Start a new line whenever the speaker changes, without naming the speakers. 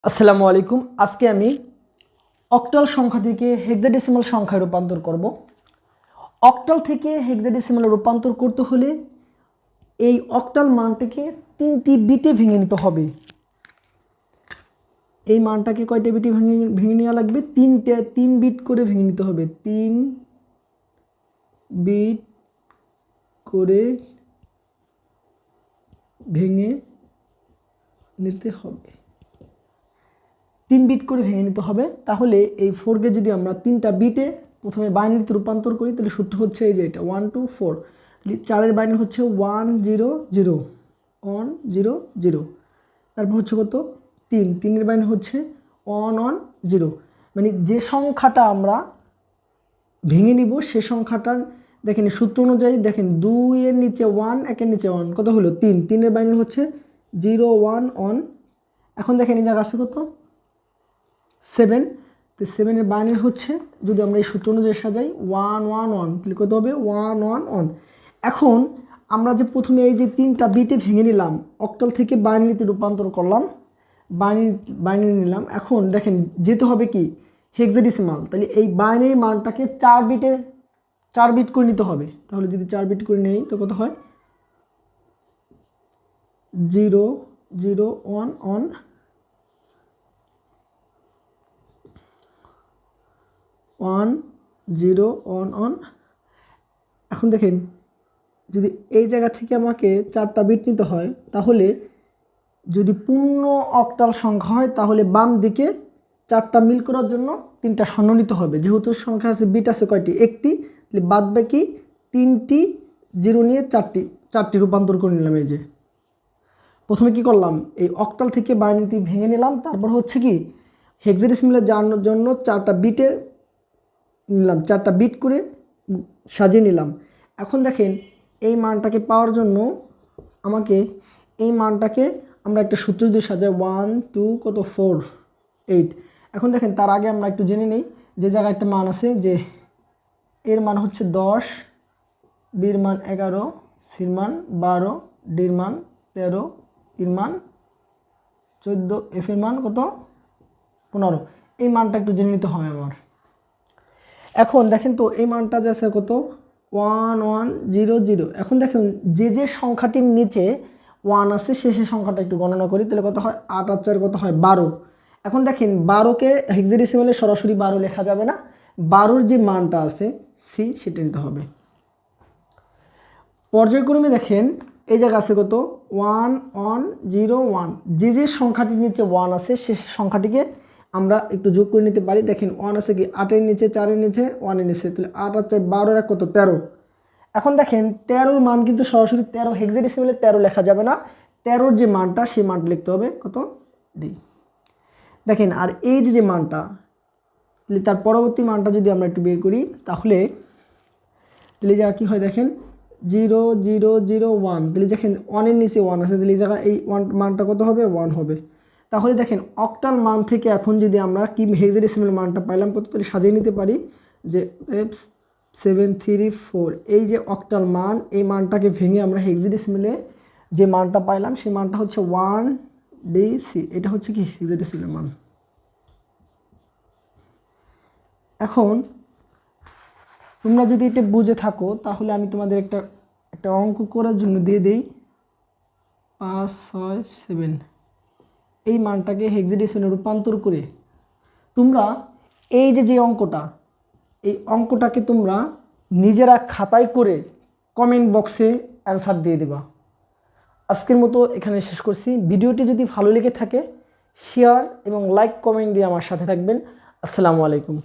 আসসালামু আলাইকুম। আজকে আমি অক্টাল সংখ্যা থেকে হেক্সাডেসিমাল সংখ্যায় রূপান্তর করব। অক্টাল থেকে হেক্সাডেসিমালে রূপান্তর করতে হলে এই অক্টাল মানটাকে 3টি বিটে ভেঙে নিতে হবে। এই মানটাকে কয়টা বিটে ভেঙে নেওয়া লাগবে? 3 বিট করে ভেঙে নিতে হবে। 3 বিট করে ভেঙে নিতে হবে। 3 বিট করে ভেঙে নিতে হবে। তাহলে এই 4কে যদি আমরা 3টা বিটে প্রথমে বাইনারিতে রূপান্তর করি তাহলে সূত্র হচ্ছে এই যে এটা 1 2 4। 4-এর বাইনারি হচ্ছে 1 0 0 1 0 0। তারপর হচ্ছে কত 3। 3-এর বাইনারি হচ্ছে 1 1 0। মানে যে সংখ্যাটা আমরা ভেঙে নিব সে সংখ্যাটার দেখেন সূত্র অনুযায়ী দেখেন 2-এর নিচে 1, 1-এর নিচে 1 কত হলো 3। 3-এর বাইনারি হচ্ছে 0 1 1। এখন দেখেন এই জায়গা আছে কত 7। তো 7-এর বাইনারি হচ্ছে যদি আমরা এই সূত্র অনুযায়ী সাজাই 1 1 1 তাহলে কত হবে 1 1 1। এখন আমরা যে প্রথমে এই যে 3টা বিটে ভেঙে নিলাম, অক্টাল থেকে বাইনারিতে রূপান্তর করলাম, বাইনারি নিলাম। এখন দেখেন যেতে হবে কি হেক্সাডেসিমাল, তাহলে এই বাইনারি মানটাকে 4 বিট করে নিতে হবে। তাহলে যদি 4 বিট করে নেই তো কত হয় 0 0 1 1 1 0 1 1। এখন দেখেন যদি এই জায়গা থেকে আমাকে 4টা বিট নিতে হয় তাহলে যদি পূর্ণ অক্টাল সংখ্যা হয় তাহলে বাম দিকে 4টা মিল করার জন্য 3টা শূন্য নিতে হবে। যেহেতু সংখ্যা আছে বিট আছে কয়টি একটি, তাহলে বাদ বাকি 3টি জিরো নিয়ে 4টি রূপান্তর করে নিলাম। এই যে প্রথমে কি করলাম এই অক্টাল থেকে বাইনারিতে ভেঙে নিলাম, তারপর হচ্ছে কি হেক্সাডেসিমালে যাওয়ার জন্য 4টা বিটে নিলাম, 4টা বিট করে সাজিয়ে নিলাম। এখন দেখেন এই মানটাকে পাওয়ার জন্য আমাকে এই মানটাকে আমরা একটা সূত্র দিয়ে সাজাই 1 2 কত 4 8। এখন দেখেন তার আগে আমরা একটু জেনে নেই যে জায়গায় একটা মান আছে যে এর মান হচ্ছে 10, বির মান 11, সির মান 12, ডির মান 13, ইর মান 14, এফের মান কত 15। এই মানটা একটু জেনে নিতে হবে আমার। এখন দেখেন তো এই মানটা যে আছে কত 1 1 0 0। এখন দেখুন যে সংখ্যাটির নিচে 1 আছে সে সংখ্যাটা একটু গণনা করি, তাহলে কত হয় 8 আর 4 কত হয় 12। এখন দেখেন 12কে হেক্সাডেসিমালে সরাসরি 12 লেখা যাবে না, 12-র যে মানটা আছে সি সেটা নিতে হবে। পর্যায়ক্রমে দেখেন এই জায়গা আছে কত 1 1 0 1। যে সংখ্যাটির নিচে 1 আছে সে সংখ্যাটিকে আমরা একটু যোগ করে নিতে পারি। দেখেন 1 আছে কি 8-এর নিচে 4-এর নিচে 1-এর নিচে, তাহলে 8 আর 4 12 আর কত 13। এখন দেখেন 13-র মান কিন্তু সরাসরি 13 হেক্সাডেসিমালে 13 লেখা যাবে না, 13-র যে মানটা সেই মানটা লিখতে হবে কত ডি। দেখেন আর এই যে মানটা তার পরবর্তী মানটা যদি আমরা একটু বের করি তাহলে যা কী হয় দেখেন 0 0 0 1। তাহলে দেখেন 1-এর নিচে 1 আছে, তাহলে এই জায়গায় এই 1 মানটা কত হবে 1 হবে। তাহলে দেখেন অক্টাল মান থেকে এখন যদি আমরা কি হেক্সাডেসিমাল মানটা পাইলাম কত, তাহলে সাজিয়ে নিতে পারি যে 7 3 4। এই যে অক্টাল মান এই মানটাকে ভেঙে আমরা হেক্সাডেসিমালে যে মানটা পাইলাম সেই মানটা হচ্ছে 1 ডি সি। এটা হচ্ছে কি হেক্সাডেসিমাল মান। এখন তোমরা যদি এটা বুঝে থাকো তাহলে আমি তোমাদের একটা অঙ্ক করার জন্য দিয়ে দেই 5 6 7। এই মানটাকে হেক্সাডেসিমালে রূপান্তর করে তোমরা এই যে অঙ্কটা এই অঙ্কটাকে তোমরা নিজেরা খাতায় করে কমেন্ট বক্সে অ্যান্সার দিয়ে দেবা। আজকের মতো এখানে শেষ করছি। ভিডিওটি যদি ভালো লেগে থাকে শেয়ার এবং লাইক কমেন্ট দিয়ে আমার সাথে থাকবেন। আসসালামু আলাইকুম।